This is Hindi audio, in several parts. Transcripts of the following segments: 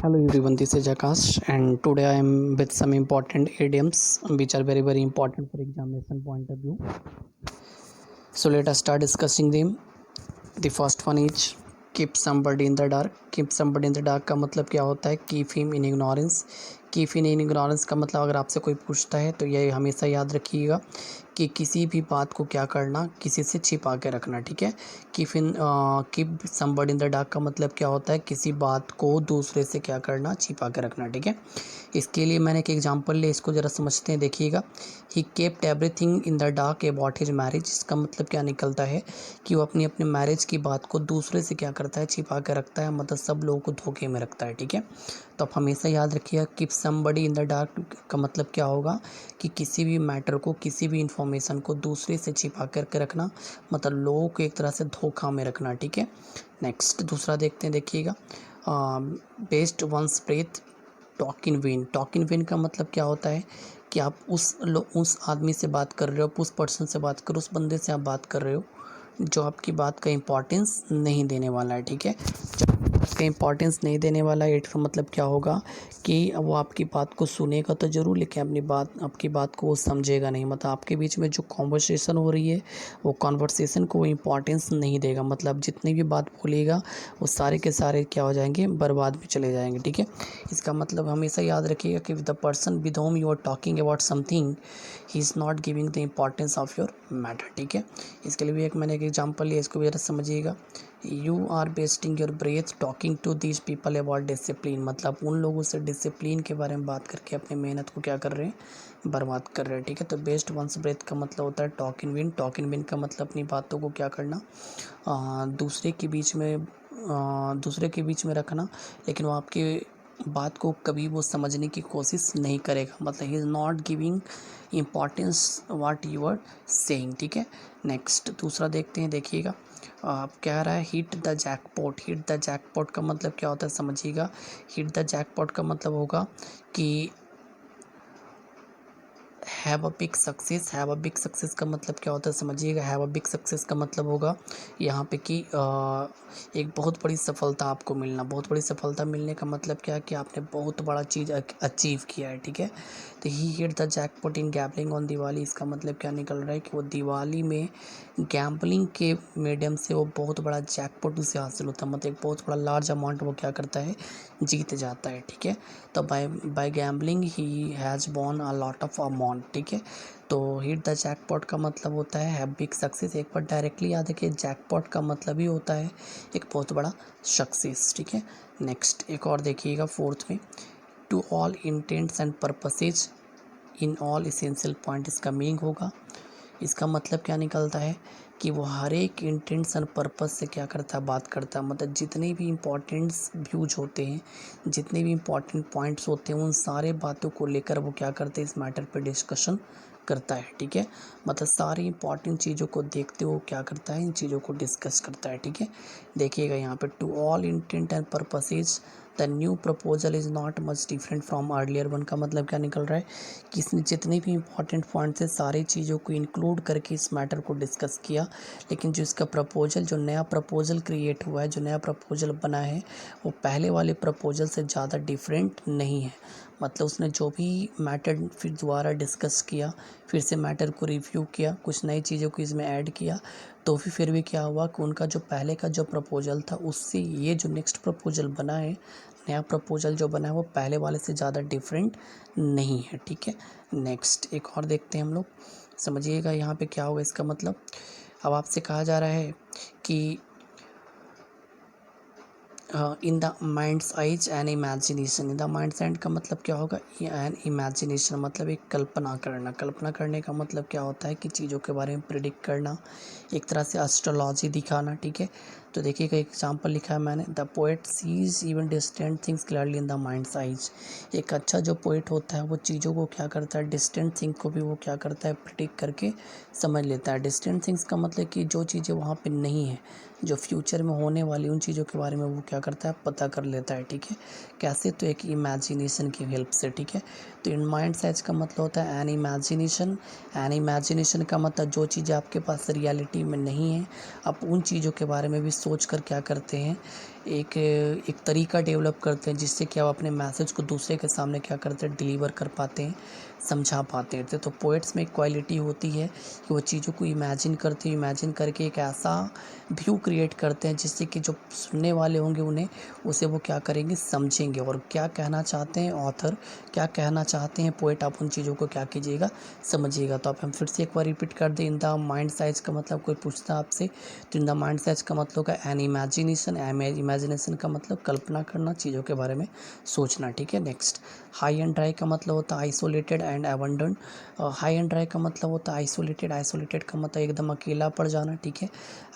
Hello everyone, this is Akash and today I am with some important idioms which are very important for examination point of view. So let us start discussing them. The first one is keep somebody in the dark. Keep somebody in the dark का मतलब क्या होता है? Keep him in ignorance. Keep him in ignorance का मतलब अगर आपसे कोई पूछता है तो ये हमेशा याद रखिएगा कि किसी भी बात को क्या करना, किसी से छिपा के रखना। ठीक है, keep somebody in the dark का मतलब क्या होता है? किसी बात को दूसरे से क्या करना, छिपा के रखना। ठीक है, इसके लिए मैंने एक एग्जांपल लिया, इसको ज़रा समझते हैं। देखिएगा, he kept everything in the dark about his marriage. इसका मतलब क्या निकलता है कि वो अपनी मैरिज की बात को दूसरे से क्या करता है, छिपा के रखता है, मतलब सब लोगों को धोखे में रखता है। ठीक है, तो आप हमेशा याद रखिएगा keep somebody in the dark का मतलब क्या होगा कि किसी भी मैटर को, किसी भी इंफॉर्मेशन को दूसरे से छिपा करके रखना, मतलब लोगों को एक तरह से धोखा में रखना। ठीक है, नेक्स्ट दूसरा देखते हैं। देखिएगा, waste one's breath talk in vain. Talk in vain का मतलब क्या होता है कि आप उस आदमी से बात कर रहे हो, उस पर्सन से बात कर रहे हो, उस बंदे से आप बात कर रहे हो जो आपकी बात का इम्पोर्टेंस नहीं देने वाला है। ठीक है, का इम्पोर्टेंस नहीं देने वाला है, इसका मतलब क्या होगा कि वो आपकी बात को सुनेगा तो ज़रूर, लेकिन आपकी बात को वो समझेगा नहीं। मतलब आपके बीच में जो कॉन्वर्सेशन हो रही है, वो कॉन्वर्सेशन को वो इम्पोर्टेंस नहीं देगा। मतलब जितनी भी बात बोलेगा वो सारे के सारे क्या हो जाएंगे, बर्बाद में चले जाएंगे। ठीक है, इसका मतलब हमेशा याद रखिएगा कि the person with whom you are talking about something, he is not giving the importance of your matter. ठीक है, इसके लिए भी मैंने एक एग्जाम्पल लिया, इसको भी ज़रा समझिएगा। You are wasting your breath talking to these people about discipline. मतलब उन लोगों से डिसिप्लिन के बारे में बात करके अपनी मेहनत को क्या कर रहे हैं, बर्बाद कर रहे हैं। ठीक है, तो बेस्ट वंस ब्रेथ का मतलब होता है talk in win. Talk in win का मतलब अपनी बातों को क्या करना, दूसरे के बीच में रखना, लेकिन वो आपकी बात को कभी वो समझने की कोशिश नहीं करेगा। मतलब he is not giving importance what you are saying. ठीक है, नेक्स्ट दूसरा देखते हैं। देखिएगा, आप कह रहा है hit the jackpot. Hit the jackpot का मतलब क्या होता है, समझिएगा। हिट द जैकपॉट का मतलब होगा कि have a big success. Have a big success का मतलब क्या होता है, समझिएगा। हैव अ बिग सक्सेस का मतलब होगा यहाँ पे कि एक बहुत बड़ी सफलता आपको मिलना। बहुत बड़ी सफलता मिलने का मतलब क्या है कि आपने बहुत बड़ा चीज़ अचीव किया है। ठीक है, तो he hit the jackpot in gambling on Diwali. इसका मतलब क्या निकल रहा है कि वो दिवाली में गैम्बलिंग के मीडियम से वो बहुत बड़ा जैकपॉट उसे हासिल होता है, मतलब एक बहुत बड़ा लार्ज अमाउंट वो क्या करता है, जीत जाता है। ठीक है, तो by gambling he has won a lot of amount. ठीक है, तो हिट द जैकपॉट का मतलब होता है हैव बिग सक्सेस। एक बार डायरेक्टली याद रखिए, जैकपॉट का मतलब ही होता है एक बहुत बड़ा सक्सेस। ठीक है, नेक्स्ट एक और देखिएगा, फोर्थ में to all intents and purposes in all essential point. इसका मीनिंग होगा, इसका मतलब क्या निकलता है कि वो हर एक इंटेंट्स एंड पर्पस से क्या करता है, बात करता है। मतलब जितने भी इम्पोर्टेंट्स व्यूज होते हैं, जितने भी इम्पोर्टेंट पॉइंट्स होते हैं, उन सारे बातों को लेकर वो क्या करते हैं, इस मैटर पे डिस्कशन करता है। ठीक है, मतलब सारी इंपॉर्टेंट चीज़ों को देखते हुए क्या करता है, इन चीज़ों को डिस्कस करता है। ठीक है, देखिएगा यहाँ पे to all intent and purposes the new proposal is not much different from earlier one. का मतलब क्या निकल रहा है कि इसने जितने भी इंपॉर्टेंट पॉइंट्स है, सारी चीज़ों को इंक्लूड करके इस मैटर को डिस्कस किया, लेकिन जो इसका प्रपोजल, जो नया प्रपोजल क्रिएट हुआ है, जो नया प्रपोजल बना है, वो पहले वाले प्रपोजल से ज़्यादा डिफरेंट नहीं है। मतलब उसने जो भी मैटर फिर दोबारा डिस्कस किया, फिर से मैटर को रिव्यू किया, कुछ नई चीज़ों को इसमें ऐड किया, तो फिर भी क्या हुआ कि उनका जो पहले का जो प्रपोजल था, उससे ये जो नेक्स्ट प्रपोजल बना है, नया प्रपोजल जो बना है, वो पहले वाले से ज़्यादा डिफरेंट नहीं है। ठीक है, नेक्स्ट एक और देखते हैं हम लोग, समझिएगा यहाँ पे क्या होगा इसका मतलब। अब आपसे कहा जा रहा है कि इन the mind's eyes N imagination. In the minds and का मतलब क्या होगा, एन इमेजिनेशन मतलब एक कल्पना करना। कल्पना करने का मतलब क्या होता है कि चीज़ों के बारे में प्रिडिक्ट करना, एक तरह से एस्ट्रोलॉजी दिखाना। ठीक है, तो देखिएगा एग्जाम्पल लिखा है मैंने, the poet sees even distant things clearly in the mind's eyes. एक अच्छा जो पोएट होता है वो चीज़ों को क्या करता है, डिस्टेंट थिंग को भी वो क्या करता है, प्रिडिक्ट करके समझ लेता है। डिस्टेंट थिंग्स का मतलब कि जो चीज़ें वहाँ पे नहीं है, जो फ्यूचर में होने वाली उन चीज़ों के बारे में वो क्या करता है, पता कर लेता है। ठीक है, कैसे, तो एक इमेजिनेशन की हेल्प से। ठीक है, तो इन माइंड साइज का मतलब होता है एन इमेजिनेशन। एन इमेजिनेशन का मतलब जो चीज़ें आपके पास रियलिटी में नहीं है, आप उन चीज़ों के बारे में भी सोच कर क्या करते हैं, एक एक तरीका डेवलप करते हैं जिससे कि आप अपने मैसेज को दूसरे के सामने क्या करते हैं, डिलीवर कर पाते हैं, समझा पाते हैं। तो पोएट्स में एक क्वालिटी होती है कि वो चीज़ों को इमेजिन करते हैं, इमेजिन करके एक ऐसा व्यू क्रिएट करते हैं जिससे कि जो सुनने वाले होंगे उन्हें उसे वो क्या करेंगे, समझेंगे, और क्या कहना चाहते हैं ऑथर, क्या कहना चाहते हैं पोएट, आप उन चीज़ों को क्या कीजिएगा, समझिएगा। तो आप हम फिर से एक बार रिपीट कर दें, इन द माइंड साइज का मतलब कोई पूछता है आपसे तो इन द माइंड साइज का मतलब होगा एन इमेजिनेशन, इमेजिनेशन का मतलब कल्पना करना, चीज़ों के बारे में सोचना, ठीक है। नेक्स्ट, हाई एंड ड्राई का मतलब होता है isolated and abandon. High and dry का मतलब होता है आइसोलेटेड, आइसोलेटेड का मतलब एकदम अकेला पड़ जाना, ठीक है।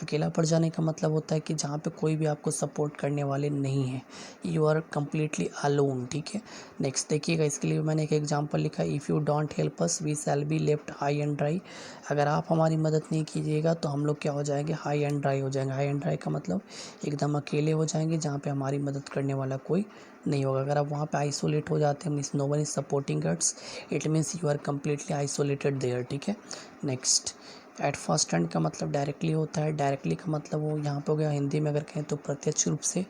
अकेला पड़ जाने का मतलब होता है कि जहाँ पे कोई भी आपको सपोर्ट करने वाले नहीं है, यू आर कम्प्लीटली अलोन, ठीक है। नेक्स्ट देखिएगा, इसके लिए मैंने एक एग्जांपल लिखा है, if you don't help us we shall be left high and dry. अगर आप हमारी मदद नहीं कीजिएगा तो हम लोग क्या हो जाएंगे, हाई एंड ड्राई हो जाएंगे। हाई एंड ड्राई का मतलब एकदम अकेले हो जाएंगे, जहाँ पे हमारी मदद करने वाला कोई नहीं होगा। अगर आप वहाँ पे आइसोलेट हो जाते हैं, means no one is supporting us, it means you are completely isolated there, ठीक है। नेक्स्ट, एट फर्स्ट हैंड का मतलब डायरेक्टली होता है। डायरेक्टली का मतलब वो यहाँ पे हो गया, हिंदी में अगर कहें तो प्रत्यक्ष रूप से,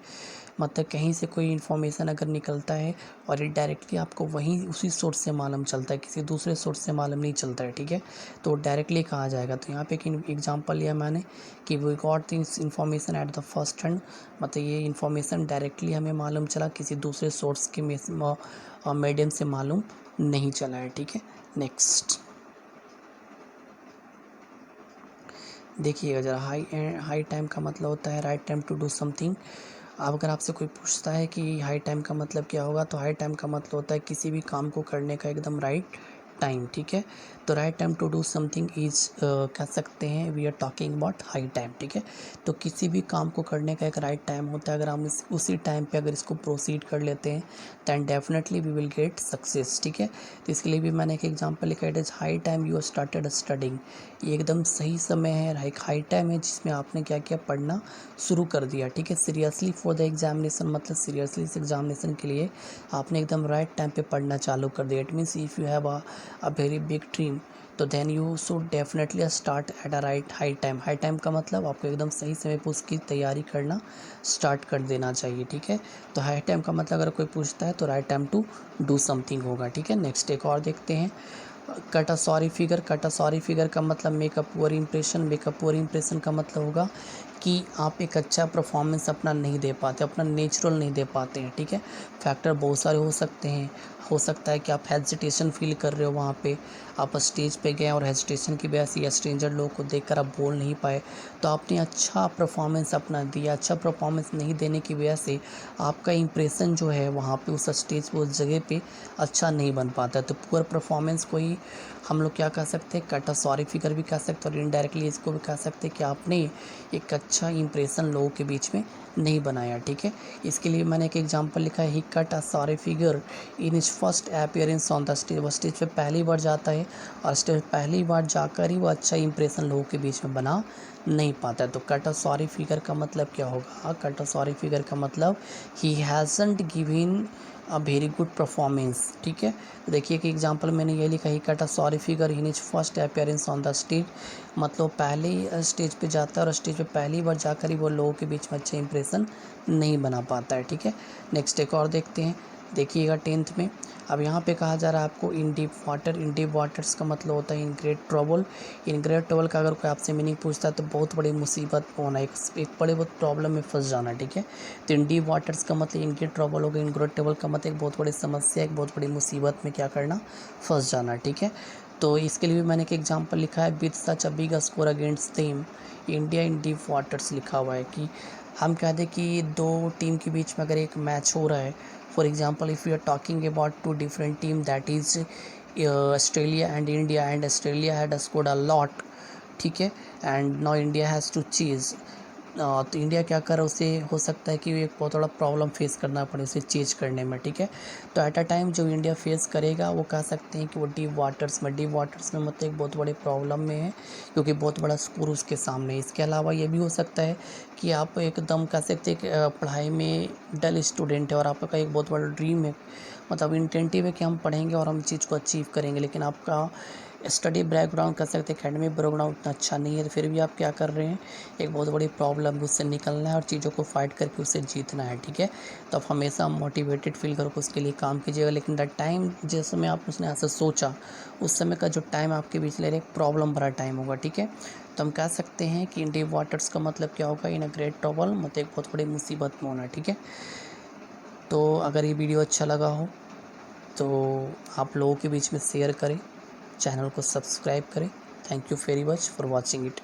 मतलब कहीं से कोई इन्फॉर्मेशन अगर निकलता है और ये डायरेक्टली आपको वहीं उसी सोर्स से मालूम चलता है, किसी दूसरे सोर्स से मालूम नहीं चलता है, ठीक है, तो डायरेक्टली कहा जाएगा। तो यहाँ पे एक एग्जांपल लिया मैंने कि we got this information at the first hand, मतलब ये इन्फॉर्मेशन डायरेक्टली हमें मालूम चला, किसी दूसरे सोर्स के मीडियम से मालूम नहीं चला है, ठीक है। नेक्स्ट देखिएगा ज़रा, हाई टाइम का मतलब होता है right time to do something. अब अगर आपसे कोई पूछता है कि हाई टाइम का मतलब क्या होगा, तो हाई टाइम का मतलब होता है किसी भी काम को करने का एकदम राइट टाइम, ठीक है। तो right time to do something is कह सकते हैं, we are talking about high time, ठीक है। तो किसी भी काम को करने का एक राइट टाइम होता है, अगर हम उसी टाइम पे अगर इसको प्रोसीड कर लेते हैं then definitely we will get success, ठीक है। तो इसके लिए भी मैंने एक एग्जांपल लिखा, it is high time you started studying. ये एकदम सही समय है, एक हाई टाइम है जिसमें आपने क्या किया, पढ़ना शुरू कर दिया, ठीक है। सीरियसली फॉर द एग्जामिनेशन, मतलब सीरियसली इस एग्जामिनेशन के लिए आपने एकदम राइट टाइम पे पढ़ना चालू कर दिया। It means if you have a very big dream तो then you should definitely start at a right high time. High time का मतलब आपको एकदम सही समय पर उसकी तैयारी करना स्टार्ट कर देना चाहिए, ठीक है। तो हाई टाइम का मतलब अगर कोई पूछता है तो right time to do something होगा, ठीक है। नेक्स्ट एक और देखते हैं, cut a sorry figure. Cut a sorry figure का मतलब make a poor impression. Make a poor impression का मतलब होगा कि आप एक अच्छा परफॉर्मेंस अपना नहीं दे पाते, अपना नेचुरल नहीं दे पाते हैं, ठीक है। फैक्टर बहुत सारे हो सकते हैं, हो सकता है कि आप हेजिटेशन फील कर रहे हो, वहाँ पे आप स्टेज पे गए और हेजिटेशन की वजह से या स्ट्रेंजर लोगों को देखकर आप बोल नहीं पाए, तो आपने अच्छा परफॉर्मेंस अपना दिया। अच्छा परफॉर्मेंस नहीं देने की वजह से आपका इंप्रेशन जो है वहाँ पे उस स्टेज पे, उस जगह पे अच्छा नहीं बन पाता। तो पुअर परफॉर्मेंस को ही हम लोग क्या कह सकते हैं, कट अ सॉरी फिगर भी कह सकते हैं, और इनडायरेक्टली इसको भी कह सकते हैं कि आपने एक अच्छा इंप्रेशन लोगों के बीच में नहीं बनाया, ठीक है। इसके लिए मैंने एक एग्जांपल लिखा है, he cut a sorry figure in his first appearance on the stage. वो स्टेज पे पहली बार जाता है और स्टेज पहली बार जाकर ही वो अच्छा इंप्रेशन लोगों के बीच में बना नहीं पाता है। तो कट अ सॉरी फिगर का मतलब क्या होगा, कट अ सॉरी फिगर का मतलब he hasn't given a very good performance, ठीक है। तो देखिए कि एग्जांपल मैंने ये लिखा, he cut a sorry figure in his first appearance on the stage, मतलब पहले ही स्टेज पे जाता है और स्टेज पे पहली बार जाकर ही वो लोगों के बीच में अच्छा इंप्रेशन नहीं बना पाता है, ठीक है। नेक्स्ट एक और देखते हैं, देखिएगा 10th में। अब यहाँ पे कहा जा रहा है आपको इन डीप वाटर। इन डीप वाटर्स का मतलब होता है in great trouble. In great trouble का अगर कोई आपसे मीनिंग पूछता है तो बहुत बड़ी मुसीबत में होना, एक बड़े बहुत प्रॉब्लम में फंस जाना, ठीक है। तो इन डीप वाटर्स का मतलब इन ग्रेट ट्रबल हो गया, इन ग्रेट ट्रबल का मतलब एक बहुत बड़ी समस्या, एक बहुत बड़ी मुसीबत में क्या करना, फंस जाना, ठीक है। तो इसके लिए भी मैंने एक एग्जांपल लिखा है, with such a big score against them India in deep waters, लिखा हुआ है कि हम कह दें कि दो टीम के बीच में अगर एक मैच हो रहा है, for example if you are talking about two different team that is Australia and India, and Australia had scored a lot, ठीक है, and now India has to chase. तो इंडिया क्या कर रहा है, उसे हो सकता है कि एक बहुत बड़ा प्रॉब्लम फेस करना पड़े उसे चेज करने में, ठीक है। तो एट अ टाइम जो इंडिया फेस करेगा वो कह सकते हैं कि वो डीप वाटर्स में, मतलब एक बहुत बड़े प्रॉब्लम में है, क्योंकि बहुत बड़ा स्कोर उसके सामने है। इसके अलावा ये भी हो सकता है कि आप एकदम कह सकते हैं कि पढ़ाई में डल स्टूडेंट है और आपका एक बहुत बड़ा ड्रीम है, मतलब इंटेंटिव है कि हम पढ़ेंगे और हम चीज़ को अचीव करेंगे, लेकिन आपका स्टडी बैकग्राउंड कह सकते हैं, एकेडमिक बैकग्राउंड उतना अच्छा नहीं है, तो फिर भी आप क्या कर रहे हैं, एक बहुत बड़ी प्रॉब्लम उससे निकलना है और चीज़ों को फाइट करके उससे जीतना है, ठीक है। तो आप हमेशा मोटिवेटेड फील करो, उसके लिए काम कीजिएगा। लेकिन द टाइम जिस समय आप उसने ऐसा सोचा, उस समय का जो टाइम आपके बीच ले रहे एक प्रॉब्लम भरा टाइम होगा, ठीक है। तो हम कह सकते हैं कि इन डीप वाटर्स का मतलब क्या होगा, इन अ ग्रेट ट्रबल, मतलब एक बहुत बड़ी मुसीबत में होना, ठीक है। तो अगर ये वीडियो अच्छा लगा हो तो आप लोगों के बीच में शेयर करें, चैनल को सब्सक्राइब करें। Thank you very much for watching it.